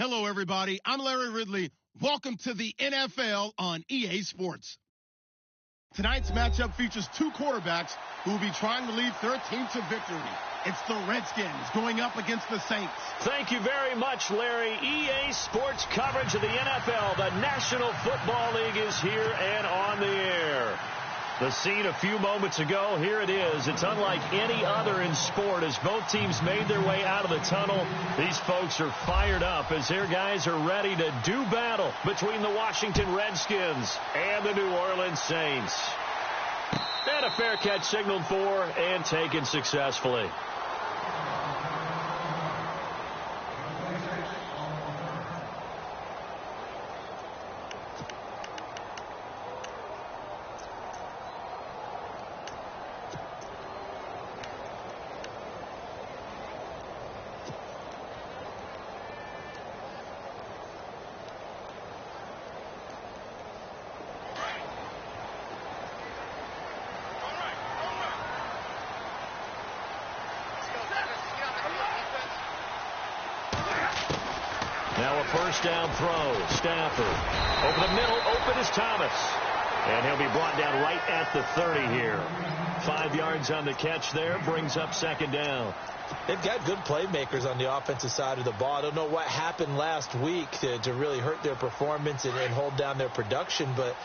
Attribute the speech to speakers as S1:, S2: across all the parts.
S1: Hello, everybody. I'm Larry Ridley. Welcome to the NFL on EA Sports. Tonight's matchup features two quarterbacks who will be trying to lead their team to victory. It's the Redskins going up against the Saints.
S2: Thank you very much, Larry. EA Sports coverage of the NFL. The National Football League is here and on the air. The scene a few moments ago, here it is. It's unlike any other in sport as both teams made their way out of the tunnel. These folks are fired up as their guys are ready to do battle between the Washington Redskins and the New Orleans Saints. And a fair catch signaled for and taken successfully. Now a first down throw. Stafford. Over the middle, open is Thomas. And he'll be brought down right at the 30 here. 5 yards on the catch there. Brings up second down.
S3: They've got good playmakers on the offensive side of the ball. I don't know what happened last week to really hurt their performance and hold down their production, but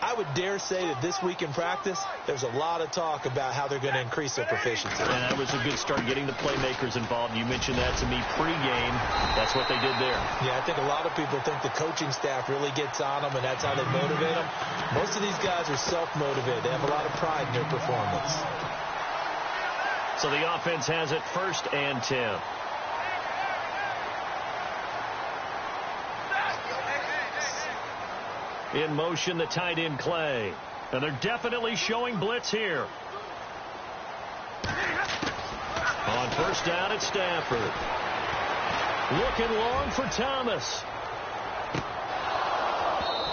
S3: I would dare say that this week in practice, there's a lot of talk about how they're going to increase their proficiency.
S2: And that was a good start, getting the playmakers involved. You mentioned that to me pregame. That's what they did there.
S3: Yeah, I think a lot of people think the coaching staff really gets on them, and that's how they motivate them. Most of these guys are self-motivated. They have a lot of pride in their performance.
S2: So the offense has it 1st and 10. In motion, the tight end, Clay. And they're definitely showing blitz here. On first down, it's Stafford. Looking long for Thomas.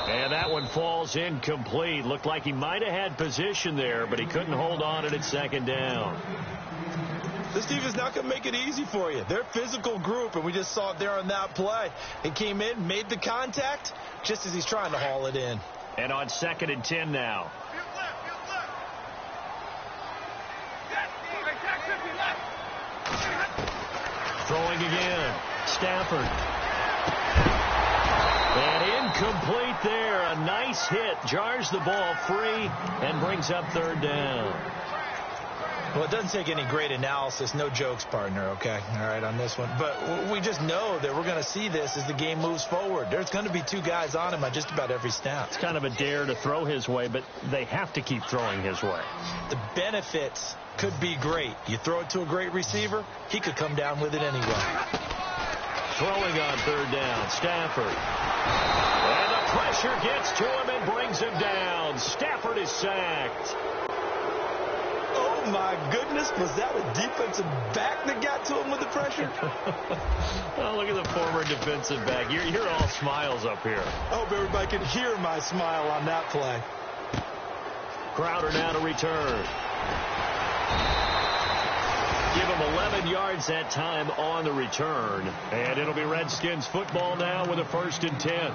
S2: And that one falls incomplete. Looked like he might have had position there, but he couldn't hold on at second down.
S3: This defense is not going to make it easy for you. They're a physical group, and we just saw it there on that play. He came in, made the contact, just as he's trying to haul it in.
S2: And on 2nd and 10 now. Throwing again. Stafford. And incomplete there. A nice hit. Jars the ball free and brings up 3rd down.
S3: Well, it doesn't take any great analysis. No jokes, partner, okay? All right, on this one. But we just know that we're going to see this as the game moves forward. There's going to be 2 guys on him on just about every snap.
S2: It's kind of a dare to throw his way, but they have to keep throwing his way.
S3: The benefits could be great. You throw it to a great receiver, he could come down with it anyway.
S2: Throwing on 3rd down, Stafford. And the pressure gets to him and brings him down. Stafford is sacked.
S3: Oh, my goodness. Was that a defensive back that got to him with the pressure?
S2: Oh, look at the former defensive back. You're all smiles up here.
S3: I hope everybody can hear my smile on that play.
S2: Crowder now to return. Give him 11 yards that time on the return. And it'll be Redskins football now with a 1st and 10.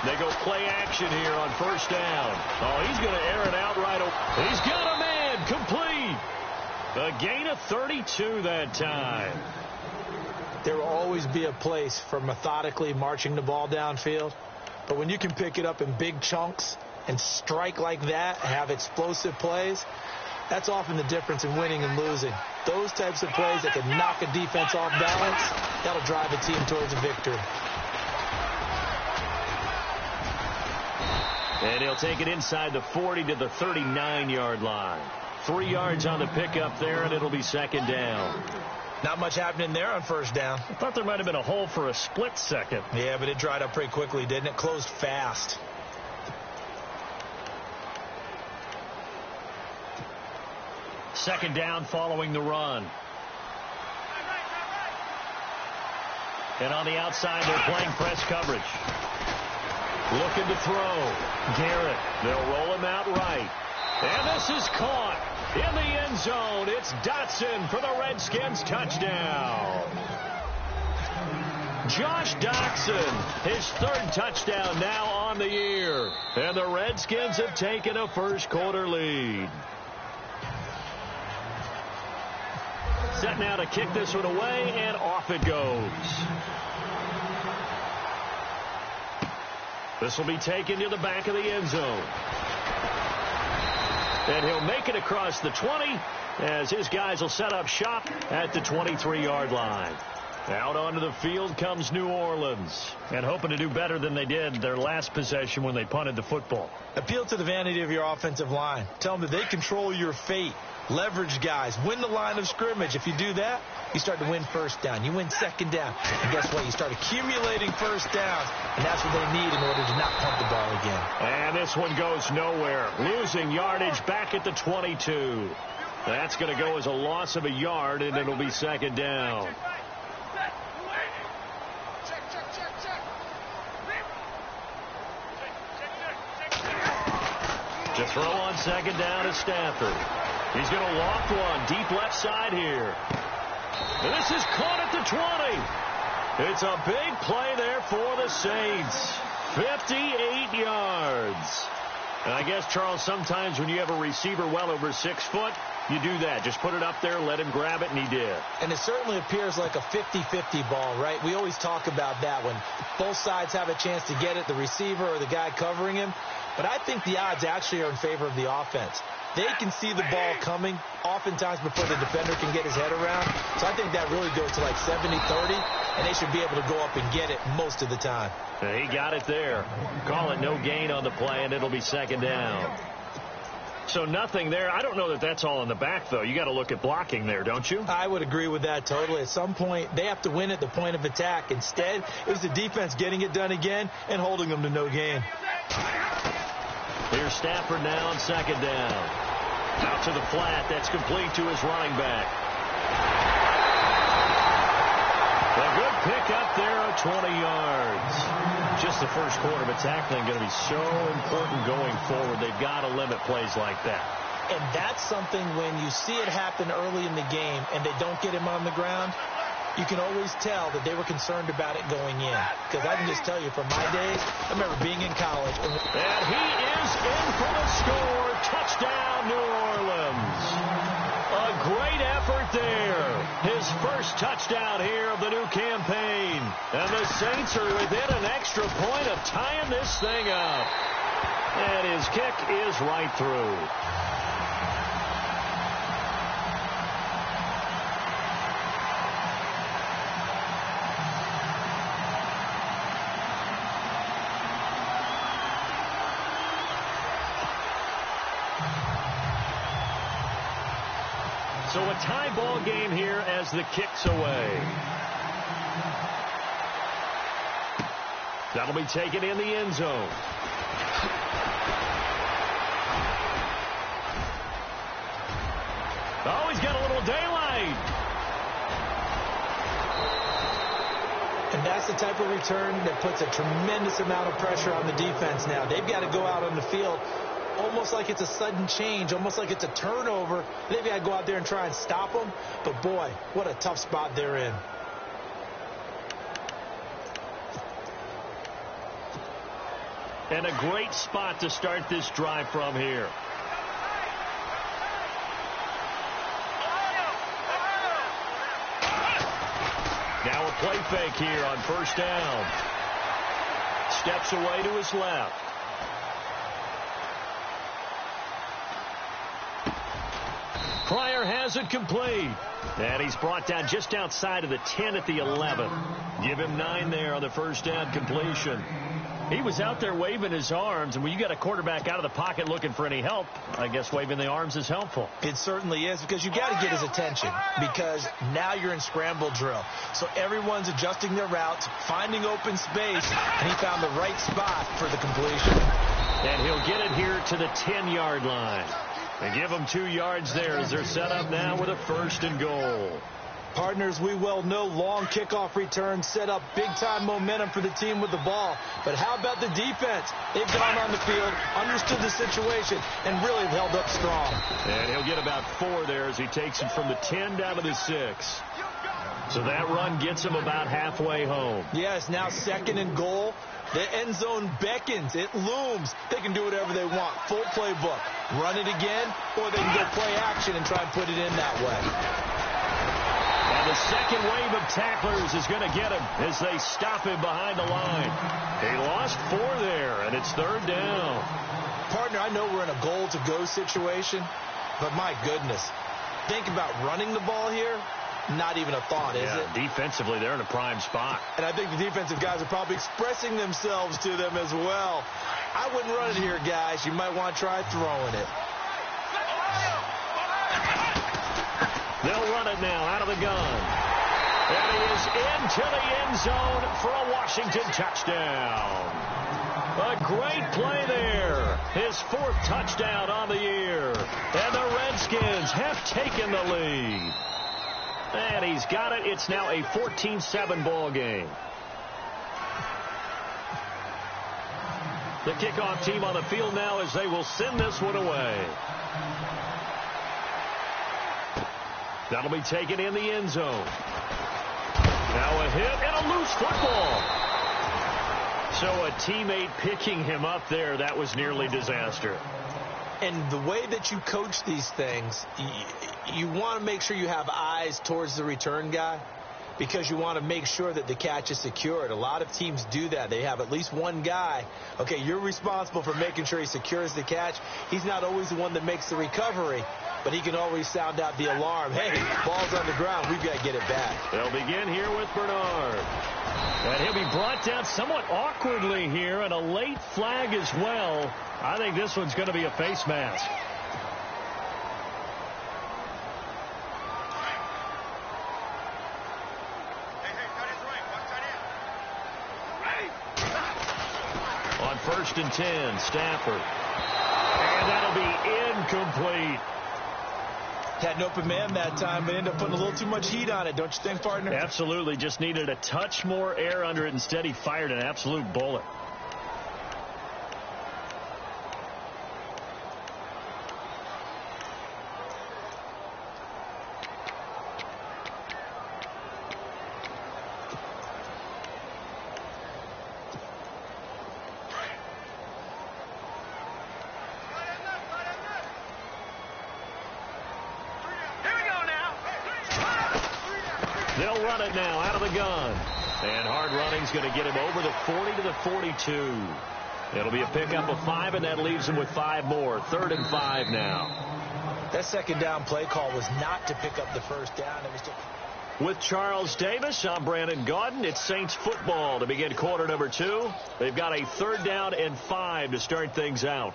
S2: They go play action here on 1st down. Oh, he's going to air it out right away. He's got a man complete. A gain of 32 that time.
S3: There will always be a place for methodically marching the ball downfield. But when you can pick it up in big chunks and strike like that, have explosive plays, that's often the difference in winning and losing. Those types of plays that can knock a defense off balance, that'll drive a team towards a victory.
S2: And he'll take it inside the 40 to the 39-yard line. 3 yards on the pickup there, and it'll be 2nd down.
S3: Not much happening there on 1st down.
S2: I thought there might have been a hole for a split second.
S3: Yeah, but it dried up pretty quickly, didn't it? Closed fast.
S2: second down following the run. And on the outside, they're playing press coverage. Looking to throw. Garrett. They'll roll him out right. And this is caught in the end zone. It's Dotson for the Redskins touchdown. Josh Dotson, his third touchdown now on the year. And the Redskins have taken a first quarter lead. Set now to kick this one away, and off it goes. This will be taken to the back of the end zone. And he'll make it across the 20 as his guys will set up shop at the 23-yard line. Out onto the field comes New Orleans, and hoping to do better than they did their last possession when they punted the football.
S3: Appeal to the vanity of your offensive line. Tell them that they control your fate. Leverage guys. Win the line of scrimmage. If you do that, you start to win first down. You win second down. And guess what? You start accumulating first downs, and that's what they need in order to not punt the ball again.
S2: And this one goes nowhere. Losing yardage back at the 22. That's going to go as a loss of a yard, and it'll be second down. To throw on second down is Stafford. He's going to loft one deep left side here. And this is caught at the 20. It's a big play there for the Saints. 58 yards. And I guess, Charles, sometimes when you have a receiver well over 6 foot, you do that. Just put it up there, let him grab it, and he did.
S3: And it certainly appears like a 50-50 ball, right? We always talk about that when both sides have a chance to get it, the receiver or the guy covering him. But I think the odds actually are in favor of the offense. They can see the ball coming oftentimes before the defender can get his head around. So I think that really goes to like 70-30, and they should be able to go up and get it most of the time.
S2: He got it there. Call it no gain on the play, and it'll be second down. So nothing there. I don't know that that's all in the back, though. You got to look at blocking there, don't you?
S3: I would agree with that totally. At some point, they have to win at the point of attack. Instead, it was the defense getting it done again and holding them to no gain.
S2: Here's Stafford now on second down. Out to the flat. That's complete to his running back. A good pickup there of 20 yards. Just the first quarter, but tackling going to be so important going forward. They've got to limit plays like that.
S3: And that's something when you see it happen early in the game and they don't get him on the ground, you can always tell that they were concerned about it going in. Because I can just tell you from my days, I remember being in college.
S2: And he is in for the score. Touchdown, New Orleans. A great effort there. His first touchdown here of the new campaign. And the Saints are within an extra point of tying this thing up. And his kick is right through. So a tie ball game here as the kick's away. That'll be taken in the end zone. Oh, he's got a little daylight.
S3: And that's the type of return that puts a tremendous amount of pressure on the defense now. They've got to go out on the field almost like it's a sudden change, almost like it's a turnover. They've got to go out there and try and stop them. But, boy, what a tough spot they're in.
S2: And a great spot to start this drive from here. Now a play fake here on first down. Steps away to his left. Pryor has it complete. And he's brought down just outside of the 10 at the 11. Give him 9 there on the first down completion. He was out there waving his arms, and when you got a quarterback out of the pocket looking for any help, I guess waving the arms is helpful.
S3: It certainly is, because you got to get his attention, because now you're in scramble drill. So everyone's adjusting their routes, finding open space, and he found the right spot for the completion.
S2: And he'll get it here to the 10-yard line. They give them 2 yards there as they're set up now with a 1st and goal.
S3: Partners, we well know long kickoff returns set up big-time momentum for the team with the ball. But how about the defense? They've gone on the field, understood the situation, and really held up strong.
S2: And he'll get about 4 there as he takes it from the 10 down to the 6. So that run gets him about halfway home.
S3: Yes, now 2nd and goal. The end zone beckons. It looms. They can do whatever they want. Full playbook. Run it again, or they can go play action and try and put it in that way.
S2: And the second wave of tacklers is going to get him as they stop him behind the line. He lost 4 there, and it's 3rd down.
S3: Partner, I know we're in a goal-to-go situation, but my goodness, think about running the ball here. Not even a thought, is it?
S2: Defensively, they're in a prime spot.
S3: And I think the defensive guys are probably expressing themselves to them as well. I wouldn't run it here, guys. You might want to try throwing it.
S2: They'll run it now out of the gun. And he is into the end zone for a Washington touchdown. A great play there. His 4th touchdown on the year. And the Redskins have taken the lead. And he's got it. It's now a 14-7 ball game. The kickoff team on the field now as they will send this one away. That'll be taken in the end zone. Now a hit and a loose football. So a teammate picking him up there, that was nearly disaster.
S3: And the way that you coach these things, you want to make sure you have eyes towards the return guy because you want to make sure that the catch is secured. A lot of teams do that. They have at least one guy. Okay, you're responsible for making sure he secures the catch. He's not always the one that makes the recovery, but he can always sound out the alarm. Hey, ball's on the ground. We've got to get it back.
S2: They'll begin here with Bernard. And he'll be brought down somewhat awkwardly here, and a late flag as well. I think this one's going to be a face mask. On 1st and 10, Stafford. And that'll be incomplete.
S3: Had an open man that time, but ended up putting a little too much heat on it, don't you think, partner?
S2: Absolutely. Just needed a touch more air under it. Instead, he fired an absolute bullet. They'll run it now out of the gun. And hard running's going to get him over the 40 to the 42. It'll be a pickup of 5, and that leaves him with 5 more. 3rd and 5 now.
S3: That 2nd down play call was not to pick up the 1st down. It was to...
S2: With Charles Davis, I'm Brandon Gaudin. It's Saints football to begin quarter number 2. They've got a 3rd down and 5 to start things out.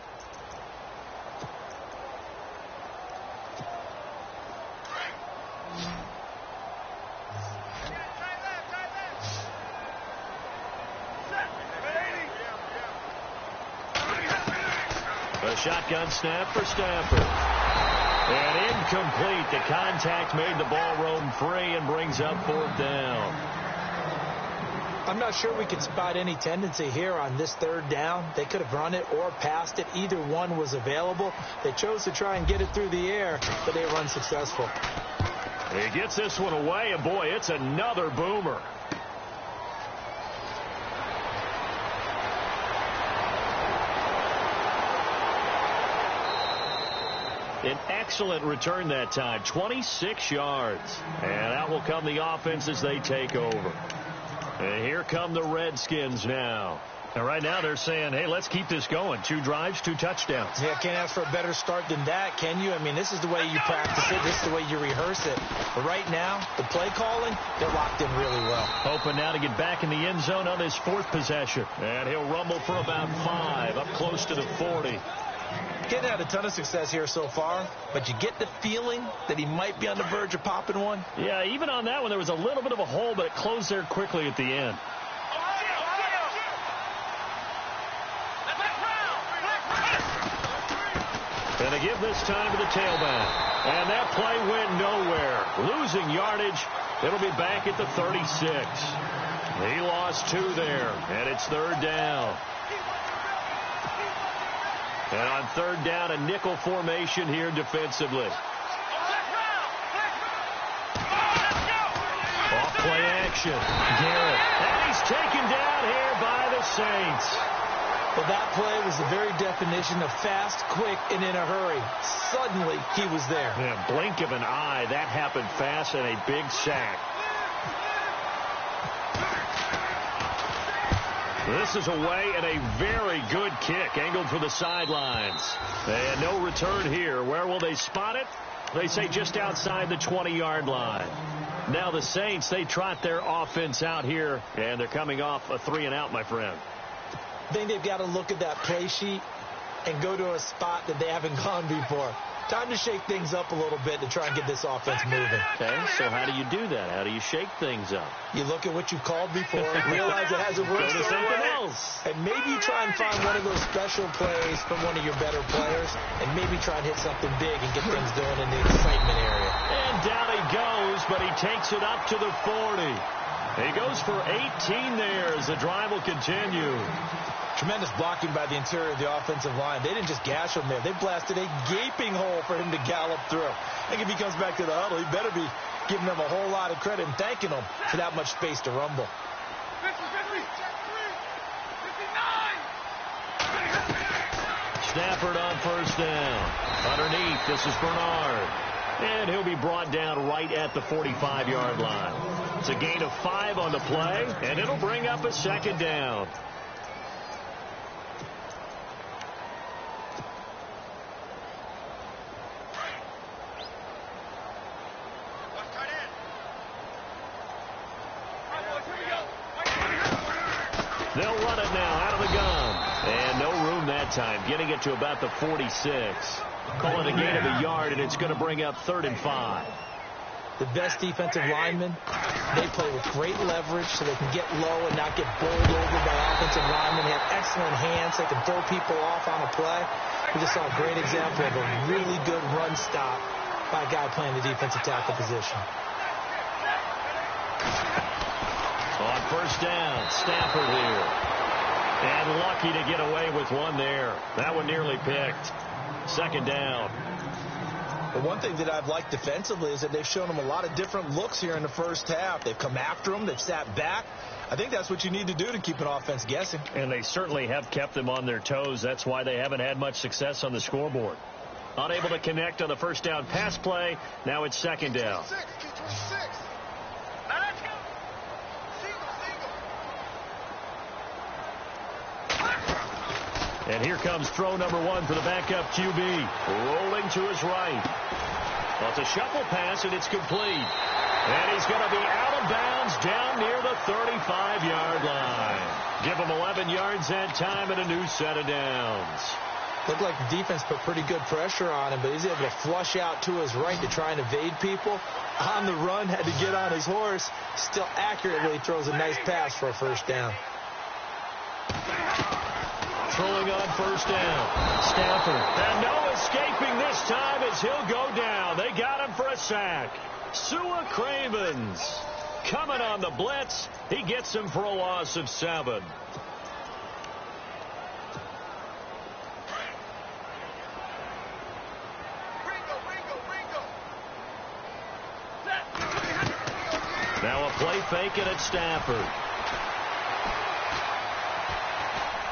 S2: A shotgun snap for Stafford. And incomplete. The contact made the ball roam free and brings up 4th down.
S3: I'm not sure we can spot any tendency here on this 3rd down. They could have run it or passed it. Either one was available. They chose to try and get it through the air, but they were unsuccessful.
S2: He gets this one away, and boy, it's another boomer. An excellent return that time, 26 yards. And that will come the offense as they take over. And here come the Redskins now. And right now they're saying, hey, let's keep this going. 2 drives, 2 touchdowns.
S3: Yeah, can't ask for a better start than that, can you? I mean, this is the way you practice it. This is the way you rehearse it. But right now, the play calling, they're locked in really well.
S2: Hoping now to get back in the end zone on his 4th possession. And he'll rumble for about 5, up close to the 40.
S3: Getting had a ton of success here so far, but you get the feeling that he might be on the verge of popping one.
S2: Yeah, even on that one, there was a little bit of a hole, but it closed there quickly at the end. And they give this time to the tailback. And that play went nowhere. Losing yardage. It'll be back at the 36. He lost 2 there. And it's 3rd down. And on 3rd down, a nickel formation here defensively. Off play action. Garrett. And he's taken down here by the Saints.
S3: Well, that play was the very definition of fast, quick, and in a hurry. Suddenly, he was there.
S2: Yeah, blink of an eye. That happened fast and a big sack. This is away and a very good kick angled for the sidelines. And no return here. Where will they spot it? They say just outside the 20-yard line. Now the Saints, they trot their offense out here, and they're coming off a 3-and-out, my friend.
S3: I think they've got to look at that play sheet and go to a spot that they haven't gone before. Time to shake things up a little bit to try and get this offense moving.
S2: Okay, so how do you do that? How do you shake things up?
S3: You look at what you called before, realize it hasn't worked,
S2: go to something else.
S3: And maybe you try and find one of those special plays from one of your better players, and maybe try and hit something big and get things going in the excitement area.
S2: And down he goes, but he takes it up to the 40. He goes for 18 there as the drive will continue.
S3: Tremendous blocking by the interior of the offensive line. They didn't just gash him there. They blasted a gaping hole for him to gallop through. I think if he comes back to the huddle, he better be giving them a whole lot of credit and thanking them for that much space to rumble.
S4: 50, 50, 59.
S2: Stafford on 1st down. Underneath, this is Bernard. And he'll be brought down right at the 45-yard line. It's a gain of 5 on the play, and it'll bring up a 2nd down. They'll run it now out of the gun. And no room that time, getting it to about the 46. Call it a gain of a yard, and it's going to bring up 3rd and 5.
S3: The best defensive linemen, they play with great leverage so they can get low and not get bowled over by offensive linemen. They have excellent hands. They can throw people off on a play. We just saw a great example of a really good run stop by a guy playing the defensive tackle position.
S2: On 1st down, Stafford here. And lucky to get away with one there. That one nearly picked. 2nd down.
S3: The one thing that I've liked defensively is that they've shown them a lot of different looks here in the first half. They've come after them. They've sat back. I think that's what you need to do to keep an offense guessing.
S2: And they certainly have kept them on their toes. That's why they haven't had much success on the scoreboard. Unable to connect on the 1st down pass play. Now it's 2nd down. And here comes throw number 1 for the backup QB. Rolling to his right. Well, it's a shuffle pass, and it's complete. And he's going to be out of bounds down near the 35-yard line. Give him 11 yards that time and a new set of downs.
S3: Looked like the defense put pretty good pressure on him, but he's able to flush out to his right to try and evade people. On the run, had to get on his horse. Still accurately throws a nice pass for a 1st down.
S2: Throwing on 1st down. Stafford. And no escaping this time as he'll go down. They got him for a sack. Sua Cravens coming on the blitz. He gets him for a loss of 7. Now a play fake and it's Stafford.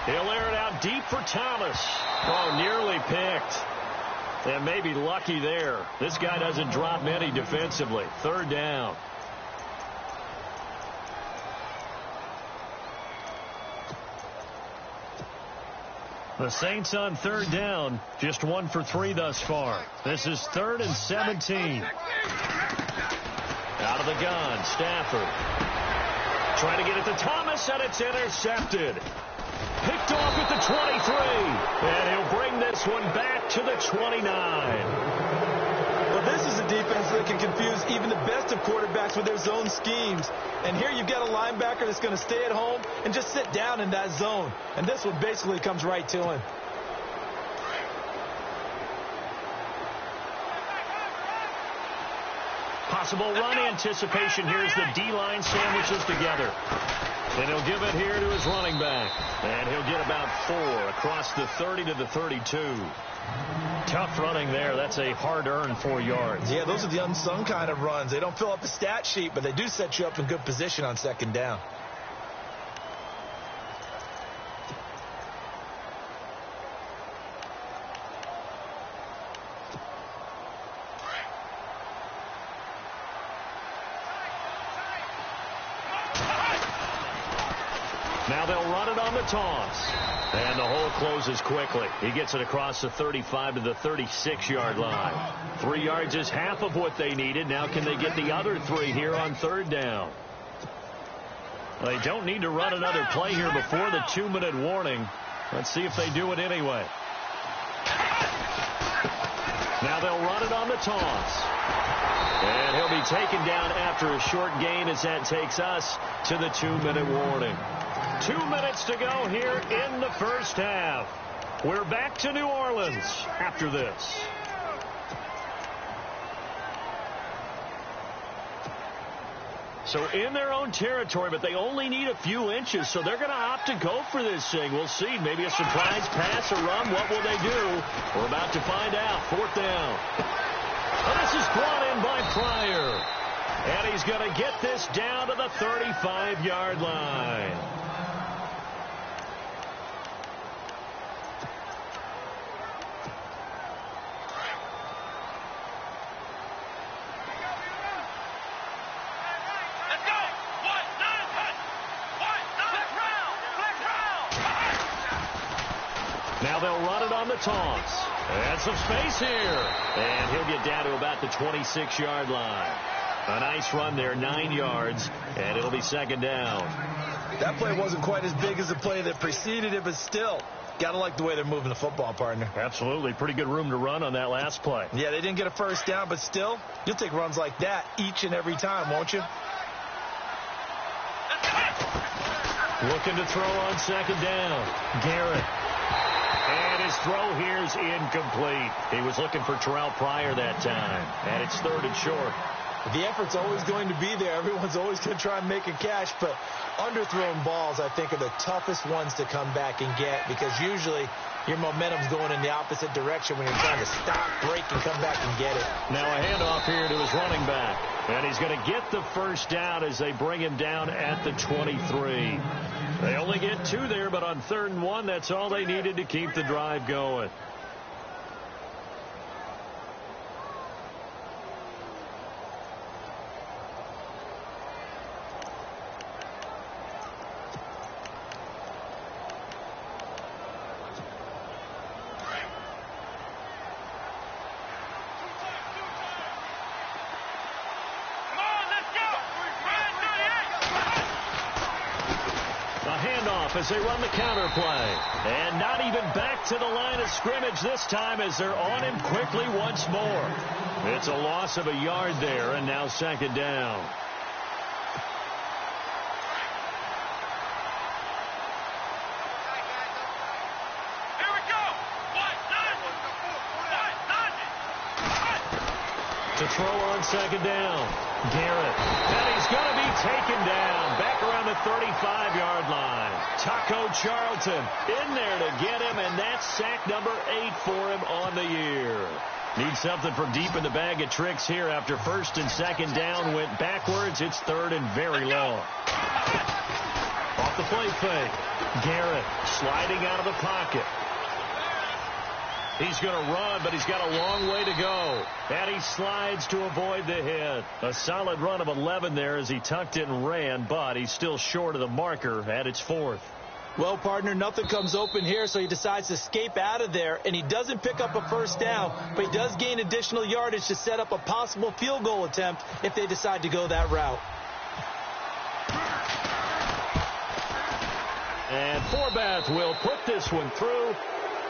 S2: He'll air it out deep for Thomas. Oh, nearly picked. And maybe lucky there. This guy doesn't drop many defensively. 3rd down. The Saints on 3rd down. Just 1 for 3 thus far. This is 3rd and 17. Out of the gun, Stafford. Trying to get it to Thomas, and it's intercepted. Picked off at the 23. And he'll bring this one back to the 29.
S3: Well, this is a defense that can confuse even the best of quarterbacks with their zone schemes. And here you've got a linebacker that's going to stay at home and just sit down in that zone. And this one basically comes right to him.
S2: Possible run anticipation. Here's the D-line sandwiches together. And he'll give it here to his running back. And he'll get about 4 across the 30 to the 32. Tough running there. That's a hard-earned 4 yards.
S3: Yeah, those are the unsung kind of runs. They don't fill up a stat sheet, but they do set you up in good position on second down.
S2: Now they'll run it on the toss. And the hole closes quickly. He gets it across the 35 to the 36-yard line. 3 yards is half of what they needed. Now can they get the other 3 here on third down? Well, they don't need to run another play here before the 2-minute warning. Let's see if they do it anyway. Now they'll run it on the toss. And he'll be taken down after a short gain as that takes us to the 2-minute warning. 2 minutes to go here in the first half. We're back to New Orleans after this. So in their own territory, but they only need a few inches, so they're going to opt to go for this thing. We'll see. Maybe a surprise pass, a run. What will they do? We're about to find out. 4th down. And this is brought in by Pryor. And he's going to get this down to the 35-yard line. Now they'll run it on the toss. And some space here. And he'll get down to about the 26-yard line. A nice run there, 9 yards, and it'll be second down.
S3: That play wasn't quite as big as the play that preceded it, but still, got to like the way they're moving the football, partner.
S2: Absolutely. Pretty good room to run on that last play.
S3: Yeah, they didn't get a first down, but still, you'll take runs like that each and every time, won't you?
S2: Looking to throw on second down. Garrett. And his throw here is incomplete. He was looking for Terrell Pryor that time. And it's 3rd and short.
S3: The effort's always going to be there. Everyone's always going to try and make a catch, but underthrown balls, I think, are the toughest ones to come back and get because usually your momentum's going in the opposite direction when you're trying to stop, break, and come back and get it.
S2: Now a handoff here to his running back. And he's going to get the first down as they bring him down at the 23. They only get 2 there, but on 3rd and 1, that's all they needed to keep the drive going. As they run the counter play. And not even back to the line of scrimmage this time as they're on him quickly once more. It's a loss of a yard there, and now second down.
S4: Here we go.
S2: To throw on second down. Garrett. And he's going to be taken down back around the 35-yard line. Taco Charlton in there to get him, and that's sack number 8 for him on the year. Needs something from deep in the bag of tricks here after 1st and 2nd down went backwards. It's 3rd and very long. Off the play fake. Garrett sliding out of the pocket. He's going to run, but he's got a long way to go. And he slides to avoid the hit. A solid run of 11 there as he tucked it and ran, but he's still short of the marker at its 4th.
S3: Well, partner, nothing comes open here, so he decides to escape out of there, and he doesn't pick up a first down, but he does gain additional yardage to set up a possible field goal attempt if they decide to go that route.
S2: And Forbath will put this one through.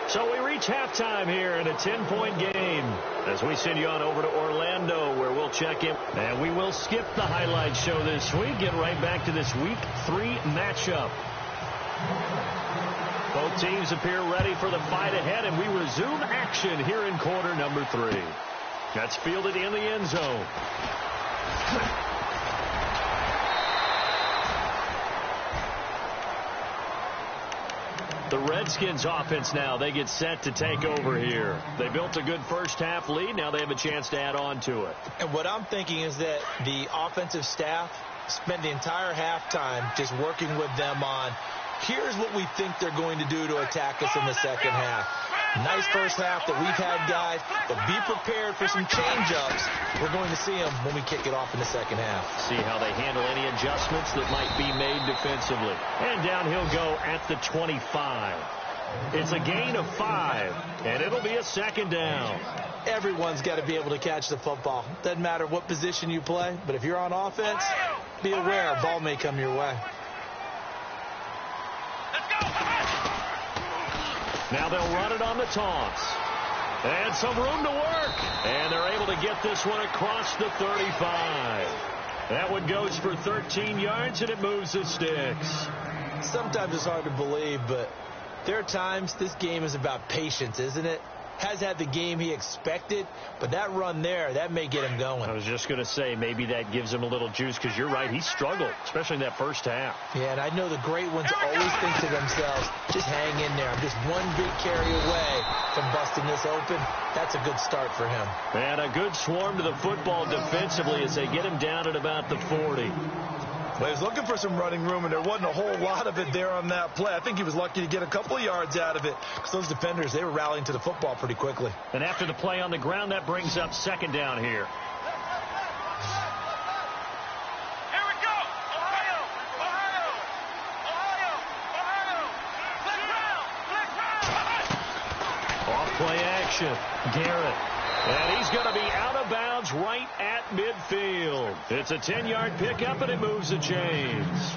S2: So we reach halftime here in a 10-point game as we send you on over to Orlando where we'll check in. And we will skip the highlight show this week. Get right back to this Week 3 matchup. Both teams appear ready for the fight ahead, and we resume action here in quarter number 3. That's fielded in the end zone. The Redskins offense now, they get set to take over here. They built a good first half lead. Now they have a chance to add on to it.
S3: And what I'm thinking is that the offensive staff spent the entire halftime just working with them on, here's what we think they're going to do to attack us in the second half. Nice first half that we've had, guys, but be prepared for some change-ups. We're going to see them when we kick it off in the second half.
S2: See how they handle any adjustments that might be made defensively. And down he'll go at the 25. It's a gain of 5, and it'll be a second down.
S3: Everyone's got to be able to catch the football. Doesn't matter what position you play, but if you're on offense, be aware a ball may come your way.
S2: Now they'll run it on the toss. And some room to work. And they're able to get this one across the 35. That one goes for 13 yards, and it moves the sticks.
S3: Sometimes it's hard to believe, but there are times this game is about patience, isn't it? Has had the game he expected, but that run there, that may get him going.
S2: I was just going to say, maybe that gives him a little juice, because you're right, he struggled, especially in that first half.
S3: Yeah, and I know the great ones always think to themselves, just hang in there. I'm just one big carry away from busting this open. That's a good start for him.
S2: And a good swarm to the football defensively as they get him down at about the 40.
S5: Well, he was looking for some running room, and there wasn't a whole lot of it there on that play. I think he was lucky to get a couple of yards out of it, because those defenders, they were rallying to the football pretty quickly.
S2: And after the play on the ground, that brings up second down here.
S4: Here we go. Ohio. Black round.
S2: Off play action. Garrett. And he's going to be out of bounds right at midfield. It's a 10-yard pickup, and it moves the chains.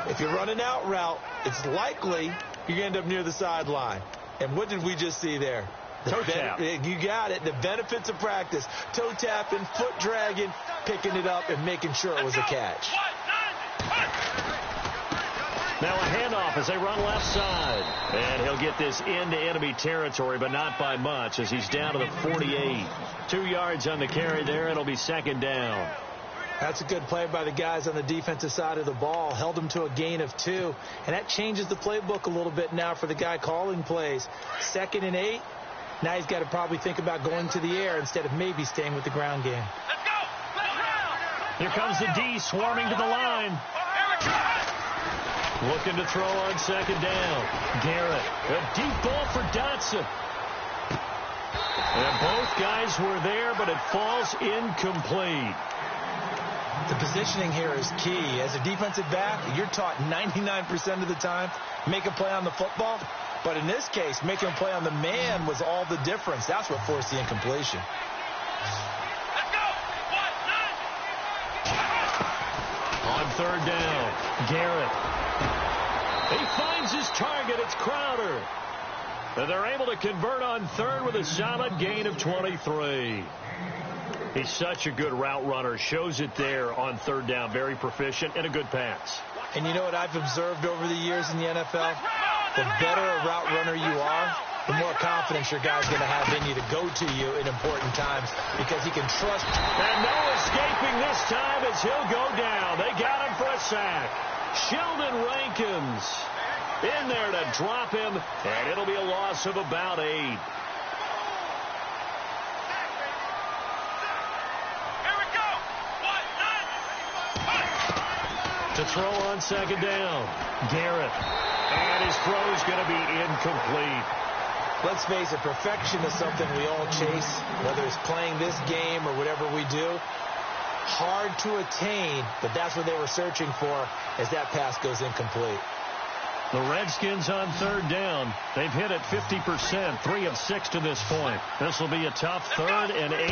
S3: If you're running out route, it's likely you're going to end up near the sideline. And what did we just see there?
S2: Toe tap.
S3: You got it. The benefits of practice. Toe tapping, foot dragging, picking it up, and making sure it was a catch.
S2: Now a handoff as they run left side. And he'll get this into enemy territory, but not by much, as he's down to the 48. 2 yards on the carry there. It'll be second down.
S3: That's a good play by the guys on the defensive side of the ball. Held them to a gain of 2. And that changes the playbook a little bit now for the guy calling plays. 2nd and 8. Now he's got to probably think about going to the air instead of maybe staying with the ground game.
S4: Let's go.
S2: Here comes the D swarming to the line. Looking to throw on second down. Garrett. A deep ball for Dotson. And both guys were there, but it falls incomplete.
S3: The positioning here is key. As a defensive back, you're taught 99% of the time, make a play on the football. But in this case, making a play on the man was all the difference. That's what forced the incompletion.
S4: Let's go.
S2: On third down, Garrett. He finds his target. It's Crowder. And they're able to convert on third with a solid gain of 23. He's such a good route runner. Shows it there on third down. Very proficient and a good pass.
S3: And you know what I've observed over the years in the NFL? The better a route runner you are, the more confidence your guy's going to have in you to go to you in important times, because he can trust you.
S2: And no escaping this time as he'll go down. They got him for a sack. Sheldon Rankins in there to drop him, and it'll be a loss of about 8. To throw on second down, Garrett. And his throw is going to be incomplete.
S3: Let's face it, perfection is something we all chase, whether it's playing this game or whatever we do. Hard to attain, but that's what they were searching for as that pass goes incomplete.
S2: The Redskins on third down. They've hit it 50%, 3 of 6 to this point. This will be a tough 3rd and 18.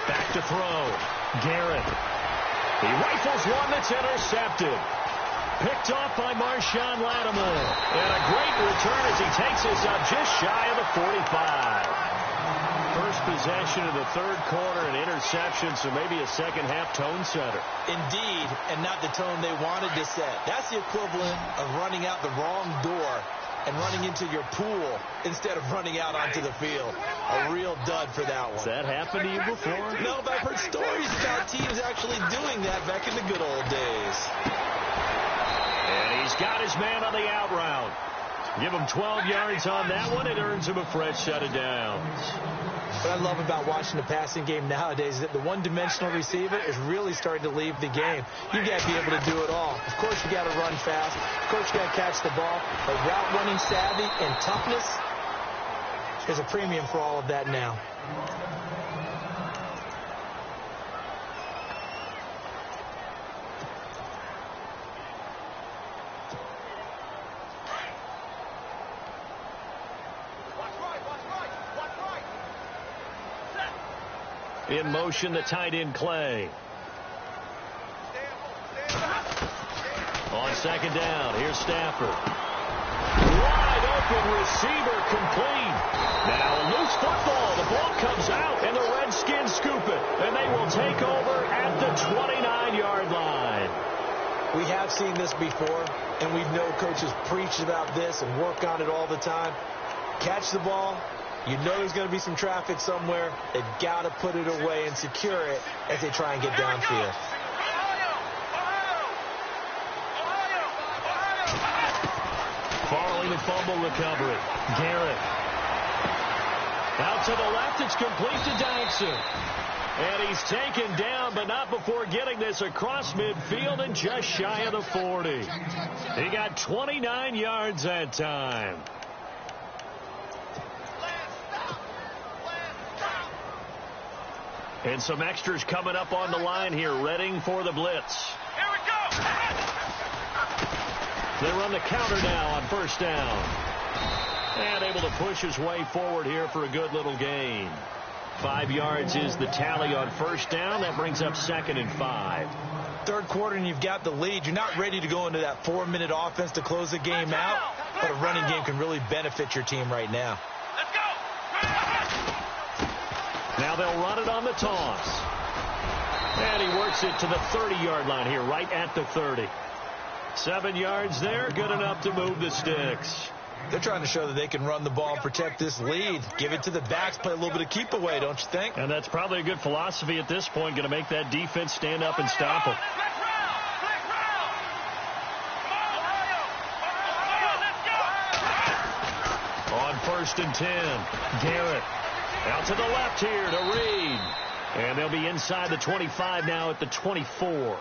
S2: Back to throw. Garrett. He rifles one that's intercepted. Picked off by Marshawn Lattimore. And a great return as he takes us up just shy of the 45. First possession of the third quarter, an interception, so maybe a second half tone setter.
S3: Indeed, and not the tone they wanted to set. That's the equivalent of running out the wrong door and running into your pool instead of running out onto the field. A real dud for that one.
S2: Has that happened to you before?
S3: No, but I've heard stories about teams actually doing that back in the good old days.
S2: And he's got his man on the out route. Give him 12 yards on that one. It earns him a fresh set of downs.
S3: What I love about watching the passing game nowadays is that the one-dimensional receiver is really starting to leave the game. You got to be able to do it all. Of course, you got to run fast. Of course, you got to catch the ball. But route running savvy and toughness, there's a premium for all of that now.
S2: In motion, the tight end, Clay. On second down, here's Stafford. Wide open receiver, complete. Now a loose football. The ball comes out, and the Redskins scoop it. And they will take over at the 29-yard line.
S3: We have seen this before, and we know coaches preach about this and work on it all the time. Catch the ball. You know there's going to be some traffic somewhere. They've got to put it away and secure it as they try and get downfield.
S2: Farley the fumble recovery. Garrett. Out to the left. It's complete to Dyson. And he's taken down, but not before getting this across midfield and just shy of the 40. He got 29 yards that time. And some extras coming up on the line here, readying for the blitz.
S4: Here we go.
S2: They run the counter now on first down. And able to push his way forward here for a good little gain. 5 yards is the tally on first down. That brings up 2nd and 5.
S3: Third quarter and you've got the lead. You're not ready to go into that 4-minute offense to close the game out, but a running game can really benefit your team right now.
S4: Let's go.
S2: Now they'll run it on the toss. And he works it to the 30-yard line here, right at the 30. 7 yards there, good enough to move the sticks.
S3: They're trying to show that they can run the ball and protect this lead. Give it to the backs, play a little bit of keep away, don't you think?
S2: And that's probably a good philosophy at this point, going to make that defense stand up and stop them. On 1st and 10, Garrett. Out to the left here to Reed. And they'll be inside the 25 now at the 24.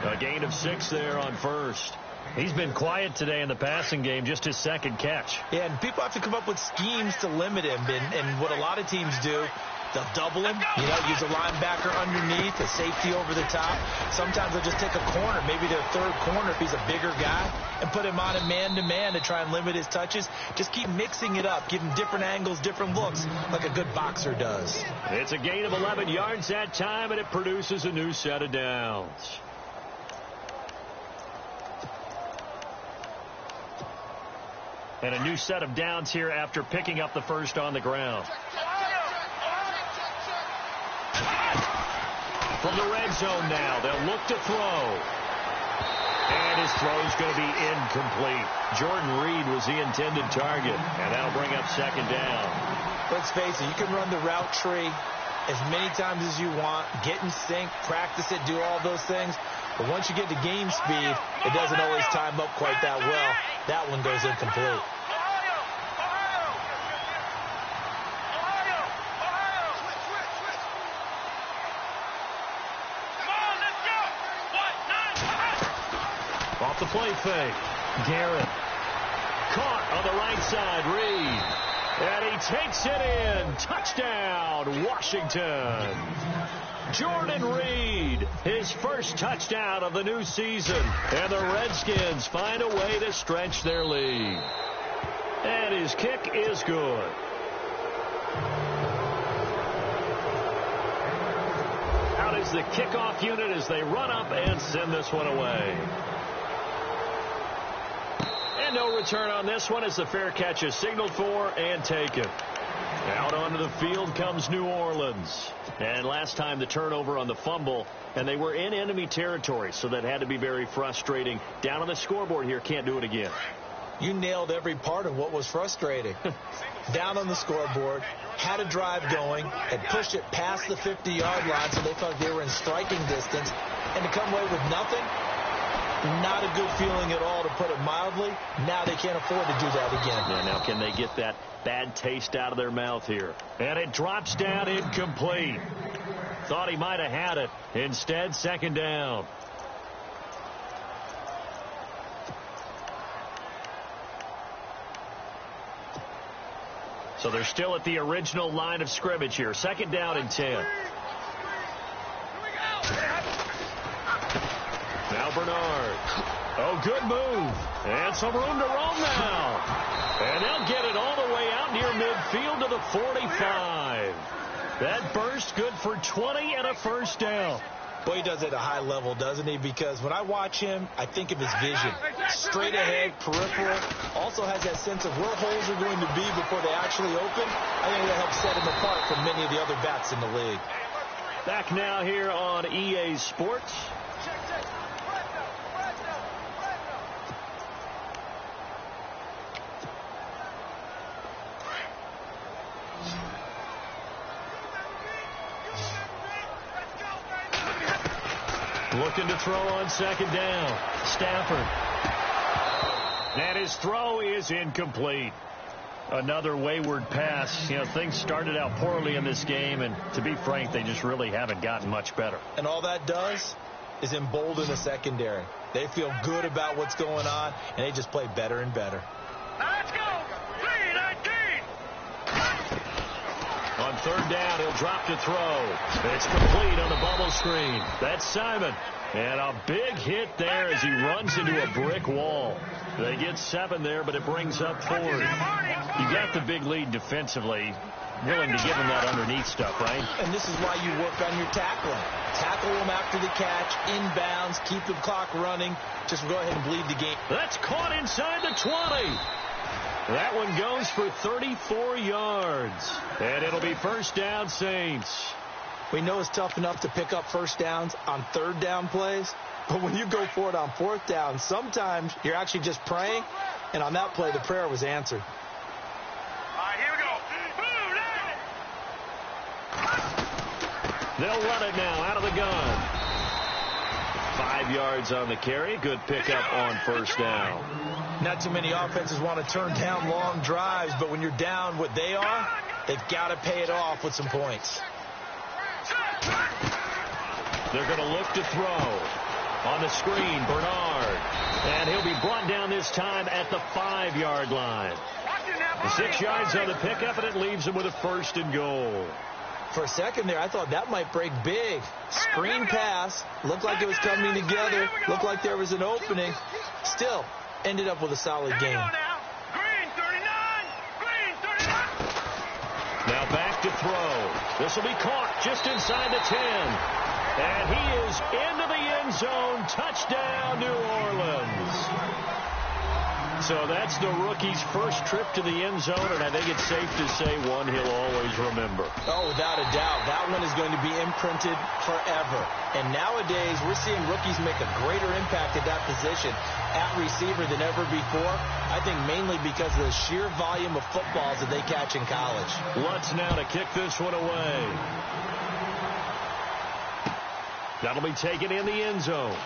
S2: A gain of 6 there on first. He's been quiet today in the passing game, just his second catch.
S3: Yeah, and people have to come up with schemes to limit him. And what a lot of teams do, they'll double him, use a linebacker underneath, a safety over the top. Sometimes they'll just take a corner, maybe their third corner if he's a bigger guy, and put him on a man-to-man to try and limit his touches. Just keep mixing it up, give him different angles, different looks, like a good boxer does.
S2: It's a gain of 11 yards that time, and it produces a new set of downs. And a new set of downs here after picking up the first on the ground. From the red zone now, they'll look to throw. And his throw's going to be incomplete. Jordan Reed was the intended target, and that'll bring up 2nd down.
S3: Let's face it, you can run the route tree as many times as you want, get in sync, practice it, do all those things. But once you get to game speed, it doesn't always time up quite that well. That one goes incomplete.
S2: Off the play fake. Garrett. Caught on the right side. Reed. And he takes it in. Touchdown, Washington. Jordan Reed, his first touchdown of the new season. And the Redskins find a way to stretch their lead. And his kick is good. Out is the kickoff unit as they run up and send this one away. And no return on this one as the fair catch is signaled for and taken. Out onto the field comes New Orleans. And last time the turnover on the fumble, and they were in enemy territory, so that had to be very frustrating. Down on the scoreboard here, can't do it again.
S3: You nailed every part of what was frustrating. Down on the scoreboard, had a drive going, and pushed it past the 50-yard line so they felt they were in striking distance. And to come away with nothing, not a good feeling at all, to put it mildly. Now they can't afford to do that again.
S2: Yeah, now can they get that bad taste out of their mouth here? And it drops down incomplete. Thought he might have had it. Instead, second down. So they're still at the original line of scrimmage here. Second down and 10. Now Bernard. Oh, good move. And some room to roam now. And they'll get it all the way out near midfield to the 45. That burst good for 20 and a first down.
S3: Well, he does it at a high level, doesn't he? Because when I watch him, I think of his vision. Straight ahead, peripheral. Also has that sense of where holes are going to be before they actually open. I think that helps set him apart from many of the other backs in the league.
S2: Back now here on EA Sports. Looking to throw on second down. Stafford. And his throw is incomplete. Another wayward pass. You know, things started out poorly in this game, and to be frank, they just really haven't gotten much better.
S3: And all that does is embolden the secondary. They feel good about what's going on, and they just play better and better.
S4: Let's go. 3-19.
S2: On third down, he'll drop to throw. It's complete on the bubble screen. That's Simon. And a big hit there as he runs into a brick wall. They get 7 there, but it brings up 4. You got the big lead defensively. Willing to give him that underneath stuff, right?
S3: And this is why you work on your tackling. Tackle them after the catch, inbounds, keep the clock running. Just go ahead and bleed the game.
S2: That's caught inside the 20. That one goes for 34 yards. And it'll be first down, Saints.
S3: We know it's tough enough to pick up first downs on third down plays, but when you go for it on fourth down, sometimes you're actually just praying, and on that play, the prayer was answered.
S4: All right, here we go.
S2: They'll run it now out of the gun. 5 yards on the carry. Good pickup on first down.
S3: Not too many offenses want to turn down long drives, but when you're down what they are, they've got to pay it off with some points.
S2: They're going to look to throw. On the screen, Bernard. And he'll be brought down this time at the 5-yard line. 6 yards on the pickup, and it leaves him with a first and goal.
S3: For a second there, I thought that might break big. Screen pass. Looked like it was coming together. Looked like there was an opening. Still, ended up with a solid game.
S2: Now back to throw. This will be caught just inside the 10. And he is into the end zone. Touchdown, New Orleans. So that's the rookie's first trip to the end zone, and I think it's safe to say one he'll always remember.
S3: Oh, without a doubt. That one is going to be imprinted forever. And nowadays, we're seeing rookies make a greater impact at that position at receiver than ever before. I think mainly because of the sheer volume of footballs that they catch in college.
S2: Lutz now to kick this one away. That'll be taken in the end zone.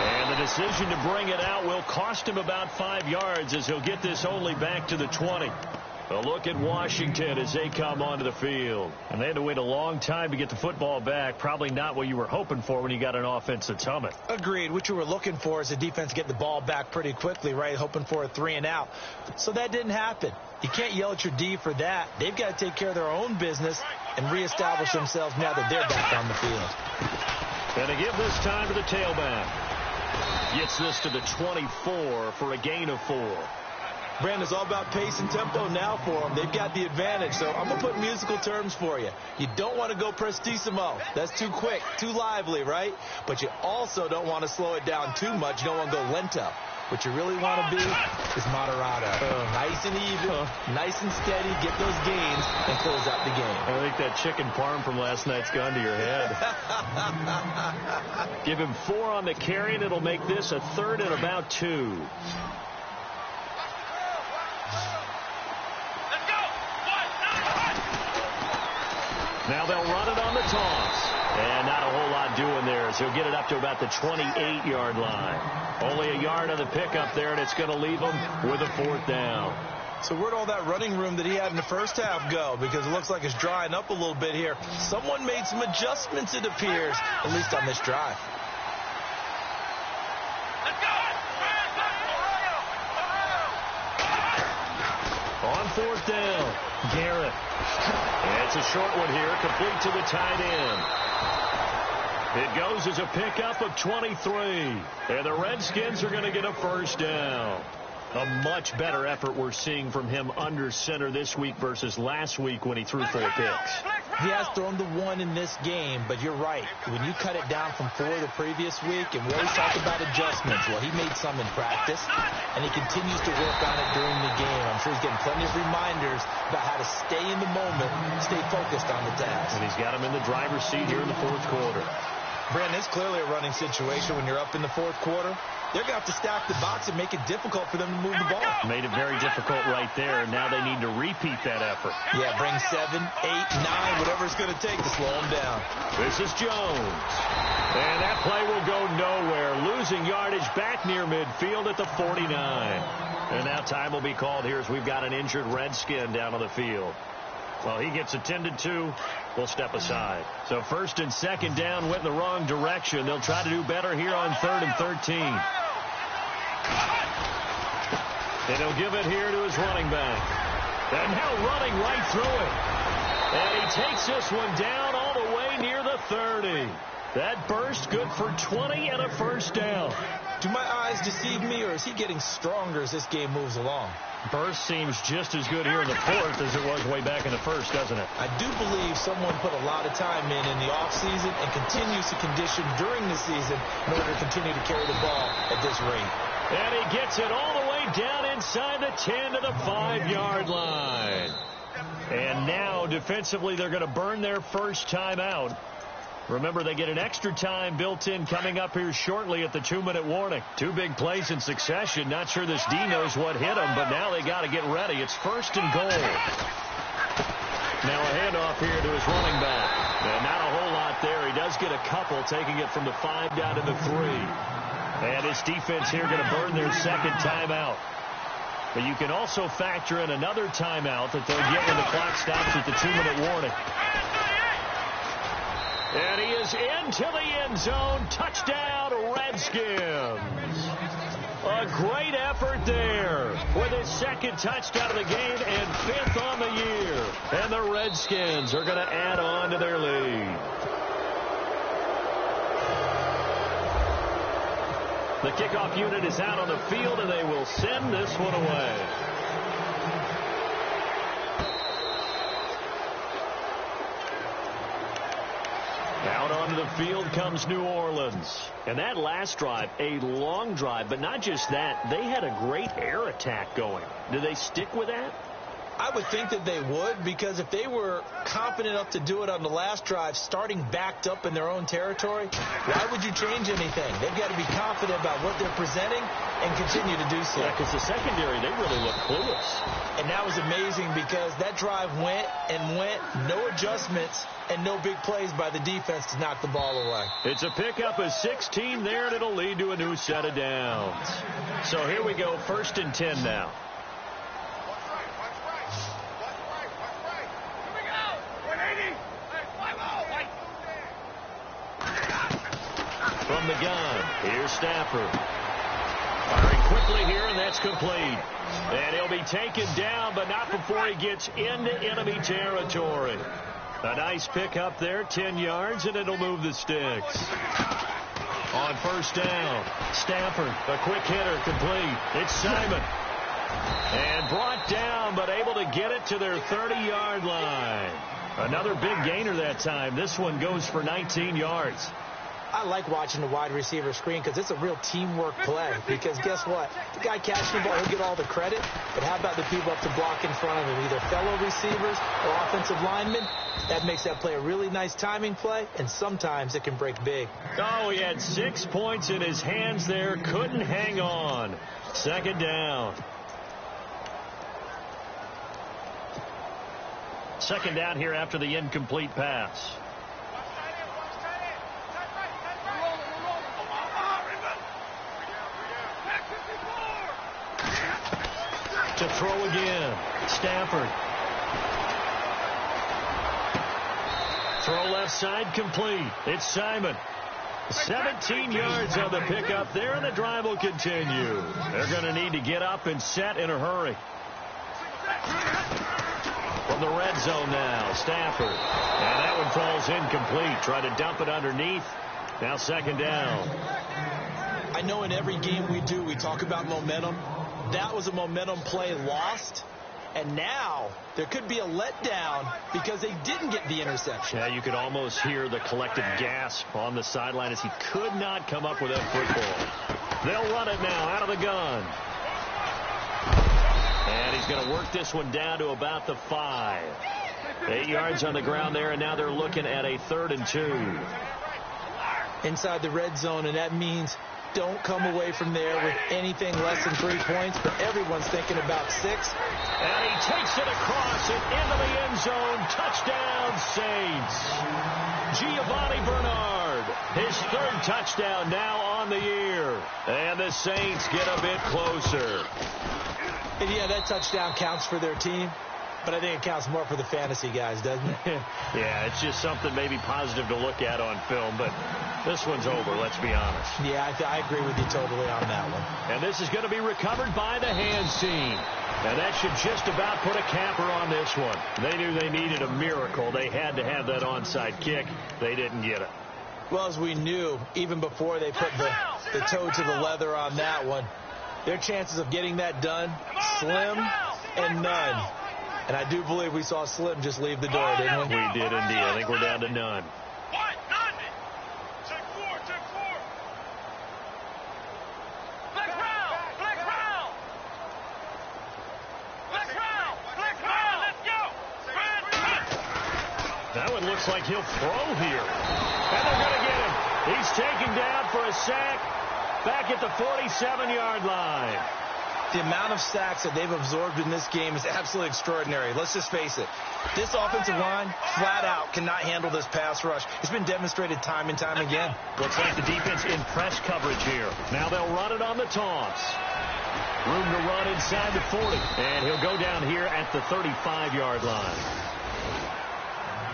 S2: And the decision to bring it out will cost him about 5 yards as he'll get this only back to the 20. A look at Washington as they come onto the field. And they had to wait a long time to get the football back. Probably not what you were hoping for when you got an offense that's humming.
S3: Agreed. What you were looking for is the defense get the ball back pretty quickly, right? Hoping for a 3 and out. So that didn't happen. You can't yell at your D for that. They've got to take care of their own business and reestablish themselves now that they're back on the field.
S2: And to give this time to the tailback. Gets this to the 24 for a gain of 4.
S3: Brandon, it's all about pace and tempo now for them. They've got the advantage. So I'm going to put musical terms for you. You don't want to go prestissimo. That's too quick, too lively, right? But you also don't want to slow it down too much. You don't want to go lento. What you really want to be is moderato. Nice and even, nice and steady, get those gains, and close out the game.
S2: I think that chicken parm from last night's gone to your head. Give him 4 on the carry, and it'll make this a 3rd and about 2.
S4: Let's go!
S2: Now they'll run it on the toss. And not a whole lot doing there, so he'll get it up to about the 28-yard line. Only a yard on the pickup there, and it's going to leave him with a 4th down.
S3: So where'd all that running room that he had in the first half go? Because it looks like it's drying up a little bit here. Someone made some adjustments, it appears, at least on this drive.
S4: Let's go!
S2: On 4th down, Garrett. And it's a short one here, complete to the tight end. It goes as a pickup of 23. And the Redskins are going to get a 1st down. A much better effort we're seeing from him under center this week versus last week when he threw 4 picks.
S3: He has thrown the 1 in this game, but you're right. When you cut it down from 4 the previous week, and we always talk about adjustments, well, he made some in practice, and he continues to work on it during the game. I'm sure he's getting plenty of reminders about how to stay in the moment, stay focused on the task.
S2: And he's got him in the driver's seat here in the 4th quarter.
S3: Brandon, it's clearly a running situation when you're up in the 4th quarter. They're going to have to stack the box and make it difficult for them to move the ball.
S2: Made it very difficult right there. Now they need to repeat that effort.
S3: Yeah, bring 7, 8, 9, whatever it's going to take to slow them down.
S2: This is Jones. And that play will go nowhere. Losing yardage back near midfield at the 49. And now time will be called here as we've got an injured Redskin down on the field. Well, he gets attended to. We'll step aside. So 1st and 2nd down went in the wrong direction. They'll try to do better here on 3rd and 13. And he'll give it here to his running back. And now running right through it. And he takes this one down all the way near the 30. That burst good for 20 and a 1st down.
S3: Do my eyes deceive me, or is he getting stronger as this game moves along?
S2: Burst seems just as good here in the 4th as it was way back in the 1st, doesn't it?
S3: I do believe someone put a lot of time in the offseason and continues to condition during the season in order to continue to carry the ball at this rate.
S2: And he gets it all the way down inside the 10 to the 5-yard line. And now, defensively, they're going to burn their first timeout. Remember, they get an extra time built in coming up here shortly at the 2-minute warning. 2 big plays in succession. Not sure this D knows what hit him, but now they got to get ready. It's 1st and goal. Now a handoff here to his running back. And not a whole lot there. He does get a couple, taking it from the 5 down to the 3. And his defense here going to burn their 2nd timeout. But you can also factor in another timeout that they'll get when the clock stops at the 2-minute warning. And he is into the end zone. Touchdown, Redskins. A great effort there with his 2nd touchdown of the game and 5th on the year. And the Redskins are going to add on to their lead. The kickoff unit is out on the field, and they will send this one away. Out onto the field comes New Orleans. And that last drive, a long drive, but not just that. They had a great air attack going. Do they stick with that?
S3: I would think that they would, because if they were confident enough to do it on the last drive, starting backed up in their own territory, why would you change anything? They've got to be confident about what they're presenting and continue to do so.
S2: Yeah, because the secondary, they really look clueless.
S3: And that was amazing because that drive went and went, no adjustments, and no big plays by the defense to knock the ball away.
S2: It's a pickup of 16 there, and it'll lead to a new set of downs. So here we go, 1st and 10 now. From the gun, here's Stafford. Firing quickly here, and that's complete. And he'll be taken down, but not before he gets into enemy territory. A nice pickup there, 10 yards, and it'll move the sticks. On 1st down, Stafford, a quick hitter, complete. It's Simon. And brought down, but able to get it to their 30-yard line. Another big gainer that time. This one goes for 19 yards.
S3: I like watching the wide receiver screen because it's a real teamwork play. Because guess what? The guy catching the ball, he'll get all the credit. But how about the people up to block in front of him, either fellow receivers or offensive linemen? That makes that play a really nice timing play, and sometimes it can break big.
S2: Oh, he had 6 points in his hands there. Couldn't hang on. Second down. Second down here after the incomplete pass. To throw again. Stafford. Throw left side complete. It's Simon. 17 yards on the pickup there, and the drive will continue. They're going to need to get up and set in a hurry. From the red zone now, Stafford. And that one falls incomplete. Try to dump it underneath. Now second down.
S3: I know in every game we do, we talk about momentum. That was a momentum play lost. And now there could be a letdown because they didn't get the interception.
S2: Yeah, you could almost hear the collective gasp on the sideline as he could not come up with that football. They'll run it now out of the gun. And he's going to work this one down to about the 5. 8 yards on the ground there, and now they're looking at a 3rd and 2.
S3: Inside the red zone, and that means don't come away from there with anything less than 3 points, but everyone's thinking about 6.
S2: And he takes it across and into the end zone. Touchdown, Saints. Giovanni Bernard, his 3rd touchdown now on the year. And the Saints get a bit closer.
S3: And yeah, that touchdown counts for their team, but I think it counts more for the fantasy guys, doesn't it?
S2: Yeah, it's just something maybe positive to look at on film, but this one's over, let's be honest.
S3: Yeah, I agree with you totally on that one.
S2: And this is going to be recovered by the hands team. And that should just about put a capper on this one. They knew they needed a miracle. They had to have that onside kick. They didn't get it.
S3: Well, as we knew, even before they put the toe to the leather on that one, their chances of getting that done, slim and none. And I do believe we saw Slim just leave the door, didn't we?
S2: We did indeed. I think we're down to none. That one looks like he'll throw here. And they're going to get him. He's taken down for a sack back at the 47-yard line.
S5: The amount of sacks that they've absorbed in this game is absolutely extraordinary. Let's just face it. This offensive line, flat out, cannot handle this pass rush. It's been demonstrated time and time again.
S2: Looks like the defense in press coverage here. Now they'll run it on the taunts. Room to run inside the 40. And he'll go down here at the 35-yard line.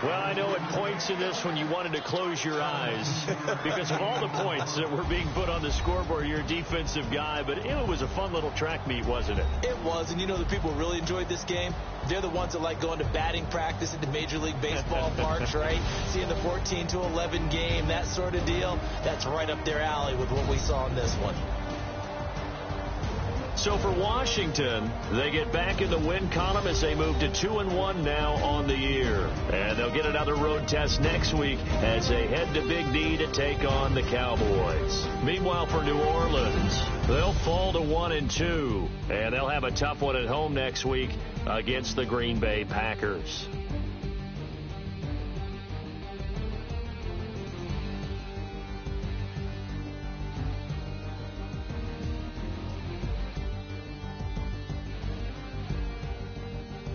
S2: Well, I know at points in this when you wanted to close your eyes because of all the points that were being put on the scoreboard. You're a defensive guy, but it was a fun little track meet, wasn't it?
S3: It was, and you know the people who really enjoyed this game? They're the ones that like going to batting practice at the Major League Baseball parks, right? Seeing the 14-11 game, that sort of deal. That's right up their alley with what we saw in this one.
S2: So for Washington, they get back in the win column as they move to 2-1 now on the year. And they'll get another road test next week as they head to Big D to take on the Cowboys. Meanwhile, for New Orleans, they'll fall to 1-2. And they'll have a tough one at home next week against the Green Bay Packers.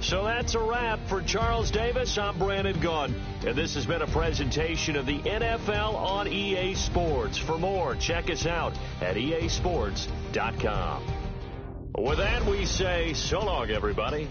S2: So that's a wrap. For Charles Davis, I'm Brandon Gaudin. And this has been a presentation of the NFL on EA Sports. For more, check us out at easports.com. With that, we say so long, everybody.